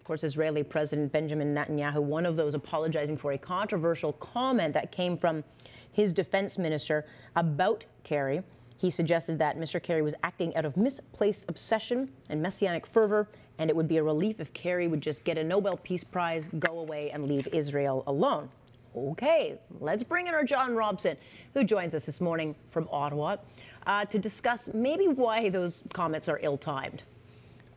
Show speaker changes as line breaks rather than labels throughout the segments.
Of course, Israeli President Benjamin Netanyahu, one of those apologizing for a controversial comment that came from his defense minister about Kerry. He suggested that Mr. Kerry was acting out of misplaced obsession and messianic fervor, and it would be a relief if Kerry would just get a Nobel Peace Prize, go away, and leave Israel alone. Okay, let's bring in our John Robson, who joins us this morning from Ottawa, to discuss maybe why those comments are ill-timed.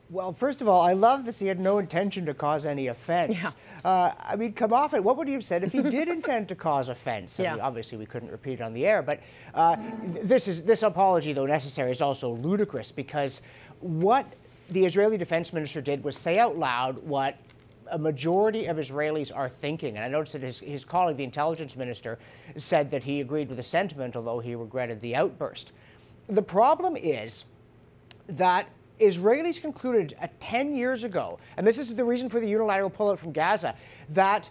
Well, first of all, I love this. He had no intention to cause any offense. Yeah. I mean, come off it. What would he have said if he did intend to cause offense? I mean, obviously, we couldn't repeat it on the air. But this apology, though necessary, is also ludicrous because what the Israeli defense minister did was say out loud what a majority of Israelis are thinking. And I noticed that his colleague, the intelligence minister, said that he agreed with the sentiment, although he regretted the outburst. The problem is that Israelis concluded 10 years ago, and this is the reason for the unilateral pullout from Gaza, that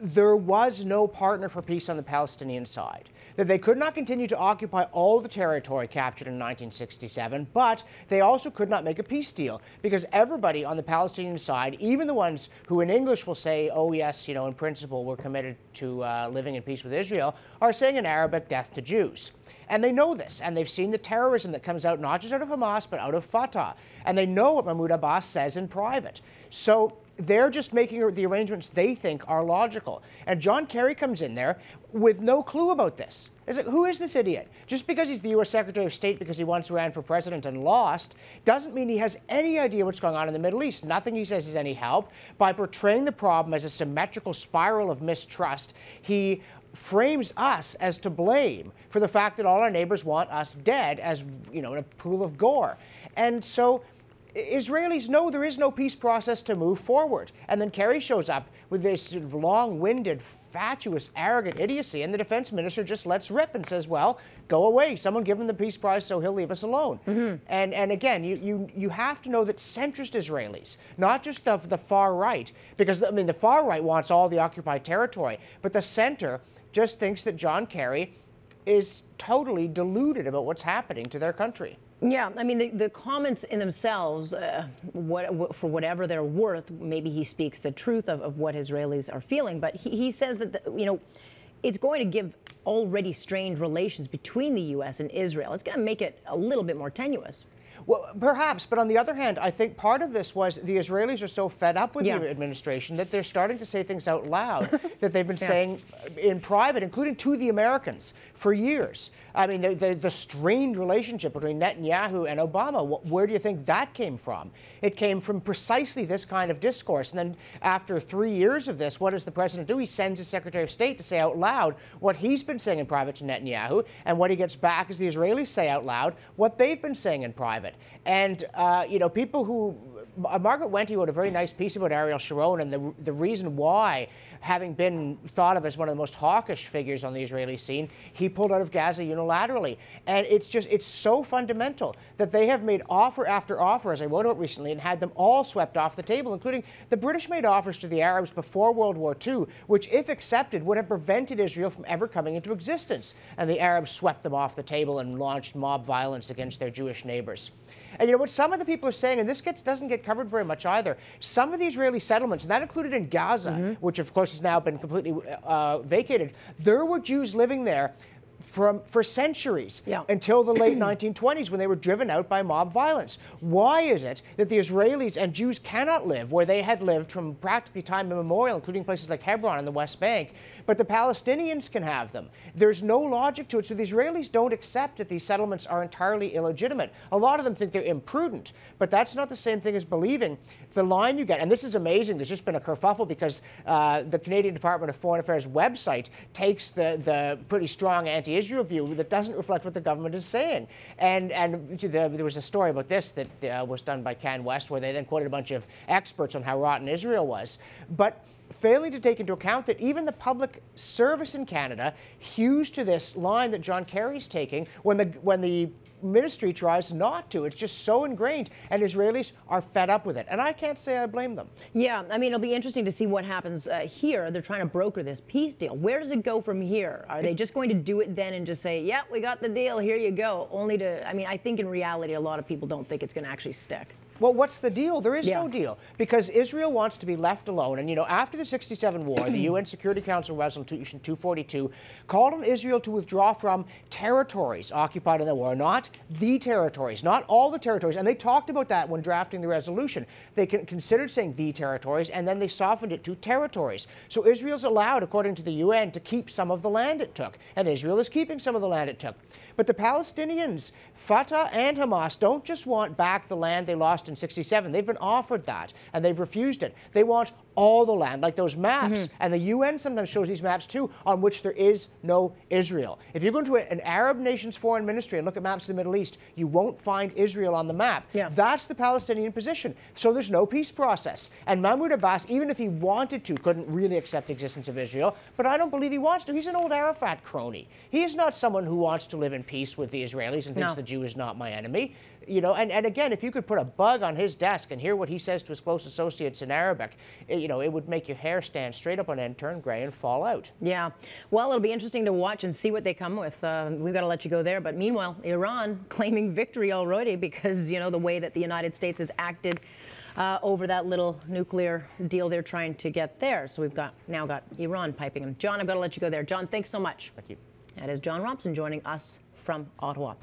there was no partner for peace on the Palestinian side, that they could not continue to occupy all the territory captured in 1967, but they also could not make a peace deal because everybody on the Palestinian side, even the ones who in English will say, oh yes, you know, in principle we're committed to living in peace with Israel, are saying in Arabic, death to Jews. And they know this, and they've seen the terrorism that comes out not just out of Hamas, but out of Fatah. And they know what Mahmoud Abbas says in private. So they're just making the arrangements they think are logical. And John Kerry comes in there with no clue about this. It's like, who is this idiot? Just because he's the U.S. Secretary of State because he once ran for president and lost doesn't mean he has any idea what's going on in the Middle East. Nothing he says is any help. By portraying the problem as a symmetrical spiral of mistrust, he frames us as to blame for the fact that all our neighbors want us dead, as, you know, in a pool of gore. And so Israelis know there is no peace process to move forward. And then Kerry shows up with this sort of long-winded, fatuous, arrogant idiocy, and the defense minister just lets rip and says, well, go away. Someone give him the peace prize so he'll leave us alone. And again, you have to know that centrist Israelis, not just the far right, because, I mean, the far right wants all the occupied territory, but the center just thinks that John Kerry is totally deluded about what's happening to their country.
Yeah, I mean, the comments in themselves, for whatever they're worth, maybe he speaks the truth of what Israelis are feeling, but he says that, you know, it's going to give already strained relations between the U.S. and Israel. It's going to make it a little bit more tenuous.
Well, perhaps, but on the other hand, I think part of this was the Israelis are so fed up with the administration that they're starting to say things out loud that they've been saying in private, including to the Americans, for years. I mean, the strained relationship between Netanyahu and Obama, where do you think that came from? It came from precisely this kind of discourse. And then after 3 years of this, what does the president do? He sends his Secretary of State to say out loud what he's been saying in private to Netanyahu, and what he gets back is the Israelis say out loud what they've been saying in private. And, you know, people who... Margaret Wente wrote a very nice piece about Ariel Sharon and the reason why, having been thought of as one of the most hawkish figures on the Israeli scene, he pulled out of Gaza unilaterally. And it's so fundamental that they have made offer after offer, as I wrote about recently, and had them all swept off the table, including the British made offers to the Arabs before World War II, which, if accepted, would have prevented Israel from ever coming into existence. And the Arabs swept them off the table and launched mob violence against their Jewish neighbors. And you know what some of the people are saying, and this doesn't get covered very much either, some of the Israeli settlements, and that included in Gaza, which of course has now been completely vacated, there were Jews living there for centuries, until the late 1920s, when they were driven out by mob violence. Why is it that the Israelis and Jews cannot live where they had lived from practically time immemorial, including places like Hebron and the West Bank, but the Palestinians can have them? There's no logic to it. So the Israelis don't accept that these settlements are entirely illegitimate. A lot of them think they're imprudent, but that's not the same thing as believing the line you get. And this is amazing. There's just been a kerfuffle because the Canadian Department of Foreign Affairs website takes the pretty strong anti-Israel view that doesn't reflect what the government is saying. And there was a story about this that was done by Can West, where they then quoted a bunch of experts on how rotten Israel was. But failing to take into account that even the public service in Canada hews to this line that John Kerry's taking when the ministry tries not to. It's just so ingrained, and Israelis are fed up with it. And I can't say I blame them.
Yeah, I mean, it'll be interesting to see what happens here. They're trying to broker this peace deal. Where does it go from here? Are they just going to do it then and just say, yeah, we got the deal, here you go? Only to, I mean, I think in reality, a lot of people don't think it's going to actually stick.
Well, what's the deal? There is
Yeah.
no deal, because Israel wants to be left alone. And, you know, after the 67 war, the UN Security Council Resolution 242 called on Israel to withdraw from territories occupied in the war, not the territories, not all the territories. And they talked about that when drafting the resolution. They considered saying the territories, and then they softened it to territories. So Israel's allowed, according to the UN, to keep some of the land it took. And Israel is keeping some of the land it took. But the Palestinians, Fatah and Hamas, don't just want back the land they lost in 67. They've been offered that, and they've refused it. They want all the land, like those maps. And the UN sometimes shows these maps too, on which there is no Israel. If you go into an Arab nation's foreign ministry and look at maps of the Middle East, you won't find Israel on the map.
Yeah.
That's the Palestinian position. So there's no peace process. And Mahmoud Abbas, even if he wanted to, couldn't really accept the existence of Israel. But I don't believe he wants to. He's an old Arafat crony. He is not someone who wants to live in peace with the Israelis and thinks the Jew is not my enemy. You know, and again, if you could put a bug on his desk and hear what he says to his close associates in Arabic, you know, it would make your hair stand straight up on end, turn gray, and fall out.
Yeah. Well, it'll be interesting to watch and see what they come with. We've got to let you go there. But meanwhile, Iran claiming victory already because, you know, the way that the United States has acted over that little nuclear deal they're trying to get there. So we've now got Iran piping in. John, I've got to let you go there. John, thanks so much.
Thank you.
That is John Robson joining us from Ottawa.